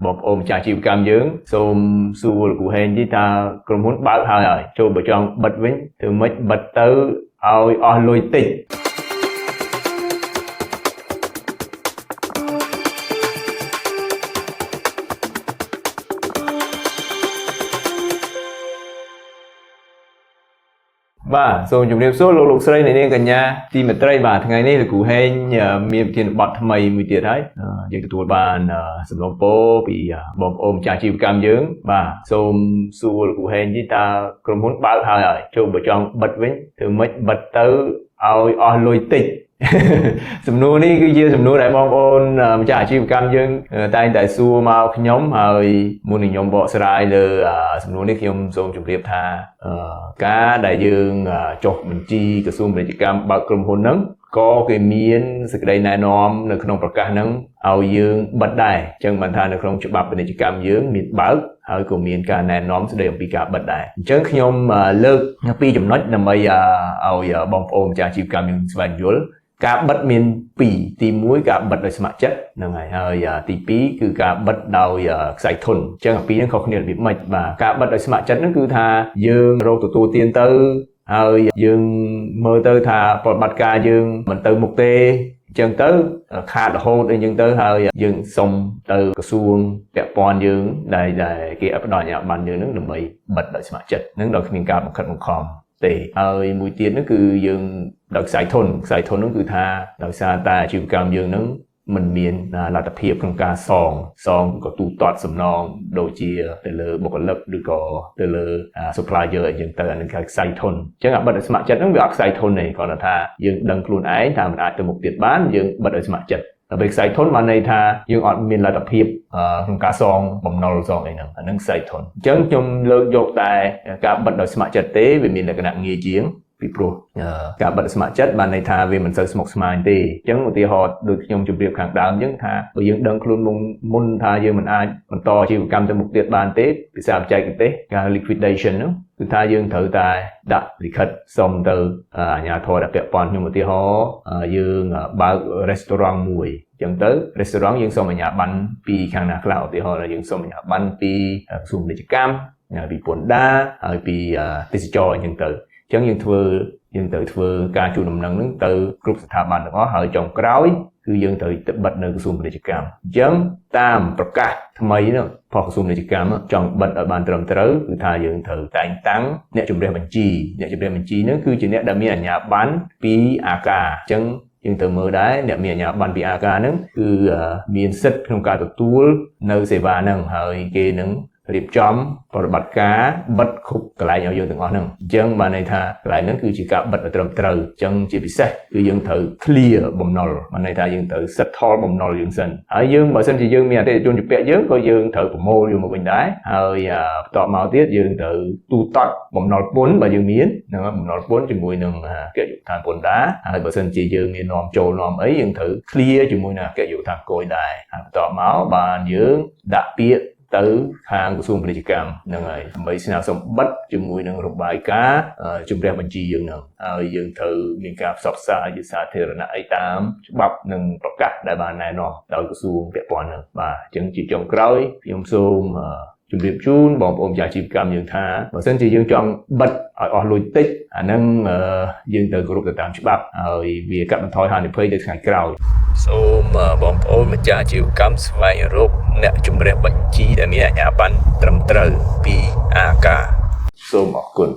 បងប្អូនម្ចាស់អាជីវកម្មយើងសូមសួរលោកគ្រូហេងទីថាក្រុមហ៊ុនបើកហើយចូលបើចង់បិទវិញធ្វើម៉េចបិទទៅឲ្យអស់លុយតិចបាទសូមជម្រាបសួរលោកស្រីអ្នកនាងកញ្ញាទីមេត្រីបាទថ្ងៃនេះលោកគ្រូហេងមានប្រធានបទថ្មីមួយទៀតហើយយើងទទួលបានសំណូមពរពីបងប្អូនម្ចាស់អាជីវកម្មយើងបាទសូមសួរលោកគ្រូហេងទីថាក្រុមហ៊ុនបើកហើយចូលបើចង់បិទវិញធ្វើម៉េចបិទទៅឲ្យអស់លុយតិចសំណួរនេះគឺជាសំណួរដែលបងប្អូនម្ចាស់អាជីវកម្មយើងតែងតែសួរមកខ្ញុំហើយមុននឹងខ្ញុំបកស្រាយលើសំណួរនេះខ្ញុំសូមជម្រាបថាការដែលយើងចុះបញ្ជីក្រសួងពាណិជ្ជកម្មបើកក្រុមហ៊ុនហ្នឹងក៏គេមានសេចក្តីណែនាំនៅក្នុងប្រកាសហ្នឹងឲ្យយើងបិទដែរអញ្ចឹងបានថានៅក្នុងច្បាប់ពាណិជ្ជកម្មយើងមានបើកហើយក៏មានការណែនាំស្តីអំពីការបិទដែរអញ្ចឹងខ្ញុំលើកពីរចំណុចដើម្បីឲ្យបងប្អូនម្ចាស់អាជីវកម្មយើងស្វែងយល់ការបិទមាន2ទី1ការបិទដោយស្ម័គ្រចិត្តហ្នឹងហើយទី2គឺការបិទដោយខ្សែធនអញ្ចឹងពីរហ្នឹងខុសគ្នារបៀបម៉េចបាទការបិទដោយស្ម័គ្រចិត្តហ្នឹងគឺថាយើងរកទទួលទានទៅហើយយើងមើលទៅថាប្រតិបត្តិការយើងមិនទៅមុខទេអញ្ចឹងទៅខាតរហូតអីអញ្ចឹងទៅហើយយើងសុំទៅក្រសួងពាក់ព័ន្ធយើងដែលគេផ្ដល់អាជ្ញាប័ណ្ណយើងហ្នឹងដើម្បីបិទដោយស្ម័គ្រចិត្តហ្នឹងដោយគ្មានការបង្ខិតបង្ខំទេហើយមួយទៀតហ្នឹងគឺយើងដោយខ្សែធនហ្នឹងគឺថាដោយសារតែអាជីវកម្មយើងហ្នឹងមិនមានលទ្ធភាពក្នុងការសងក៏ទូទាត់សំណងដូចជាទៅលើបុគ្គលិកឬក៏ទៅលើ supplier អញ្ចឹងទៅអានឹងខ្សែធនអញ្ចឹងអាបិទដោយស្ម័គ្រចិត្តហ្នឹងវាអត់ខ្សែធនទេគ្រាន់តែថាយើងដឹងខ្លួនឯងថាមិនអាចទៅមុខទៀតបានយើងបិទដោយស្ម័គ្រចិត្តតែខ្សែធនបានន័យថាយើងអត់មានលទ្ធភាពក្នុងការសងបំណុលសងអីហ្នឹងអានឹងខ្សែធនអញ្ចឹងខ្ញុំលើកយកតែការបិទដោយស្ម័គ្រចិត្តទេវាមានលក្ខណៈងាយជាងពីព្រោះការបិទស្ម័គ្រចិត្តបានន័យថាវាមិនសូវស្មុគស្មាញទេអញ្ចឹងឧទាហរណ៍ដូចខ្ញុំជម្រាបខាងដើមអញ្ចឹងថាបើយើងដឹងខ្លួនមុនថាយើងមិនអាចបន្តអាជីវកម្មទៅមុខទៀតបានទេភាសាបច្ចេកទេសការ liquidation ហ្នឹងគឺថាយើងត្រូវតែដាក់លិខិតសុំទៅអាជ្ញាធរដែលពាក់ព័ន្ធខ្ញុំឧទាហរណ៍យើងបើក restaurant មួយអញ្ចឹងទៅ restaurant យើងសុំអាជ្ញាប័ណ្ណពីខាងណាខ្លះឧទាហរណ៍យើងសុំអាជ្ញាប័ណ្ណពីក្រសួងពាណិជ្ជកម្មពីពន្ធដារហើយពីទេសចរអញ្ចឹងទៅអញ្ចឹងយើងត្រូវធ្វើការជួលដំណឹងហ្នឹងទៅគ្រប់ស្ថាប័នទាំងអស់ហើយចុងក្រោយគឺយើងត្រូវបិទនៅក្រសួងពាណិជ្ជកម្មអញ្ចឹងតាមប្រកាសថ្មីនោះរបស់ក្រសួងពាណិជ្ជកម្មចង់បិទឲ្យបានត្រឹមត្រូវគឺថាយើងត្រូវតែងតាំងអ្នកជំរះបញ្ជីហ្នឹងគឺជាអ្នកដែលមានអាជ្ញាប័ណ្ណពីអាកាអញ្ចឹងយើងត្រូវមើលដែរអ្នកមានអាជ្ញាប័ណ្ណពីអាកាហ្នឹងគឺមានសិទ្ធិក្នុងការទទួលនៅសេវាហ្នឹងហើយគេនឹងរៀបចំប្រតិបត្តិការបិទគ្រប់កន្លែងឲ្យយើងទាំងអស់ហ្នឹងអញ្ចឹងបានន័យថាកន្លែងហ្នឹងគឺជាការបិទឲ្យត្រឹមត្រូវអញ្ចឹងជាពិសេសគឺយើងត្រូវ clear បំណុលបានន័យថាយើងត្រូវ settle បំណុលយើងសិនហើយយើងបើសិនជាយើងមានអតិថិជនជាពាក់យើងក៏យើងត្រូវប្រមូលយកមកវិញដែរហើយបន្ទាប់មកទៀតយើងត្រូវទូទាត់បំណុលពន្ធបើយើងមានហ្នឹងបំណុលពន្ធជាមួយនឹងអគ្គនាយកដ្ឋានពន្ធដារហើយបើសិនជាយើងមាននាំចូលនាំអីយើងត្រូវ clear ជាមួយនឹងអគ្គនាយកដ្ឋានគយដែរហើយបន្ទាប់មកបានយើងដាក់ពាក្យទៅខាងក្រសួងពាណិជ្ជកម្មហ្នឹងហើយដើម្បីស្នើសុំបិទជាមួយនឹងរបាយការណ៍ជំរះបញ្ជីយើងហ្នឹងហើយយើងត្រូវមានការផ្សព្វផ្សាយជាសាធារណៈអីតាមច្បាប់និងប្រកាសដែលបានណែនាំដោយក្រសួងពាក់ព័ន្ធហ្នឹងបាទអញ្ចឹងជាចុងក្រោយខ្ញុំសូមជម្រាបជូនបងប្អូនម្ចាស់អាជីវកម្មយើងថាបើសិនជាយើងចង់បិទឲ្យអស់លុយតិចអាហ្នឹងយើងត្រូវគោរពទៅតាមច្បាប់ហើយវាកាត់បន្ថយហានិភ័យទៅថ្ងៃក្រោយសូមបងប្អូនម្ចាស់អាជីវកម្មស្វែងរកអ្នកជំរះបញ្ជីដែលមានអាជ្ញាប័ណ្ណត្រឹមត្រូវពីអាកាសូមអរគុណ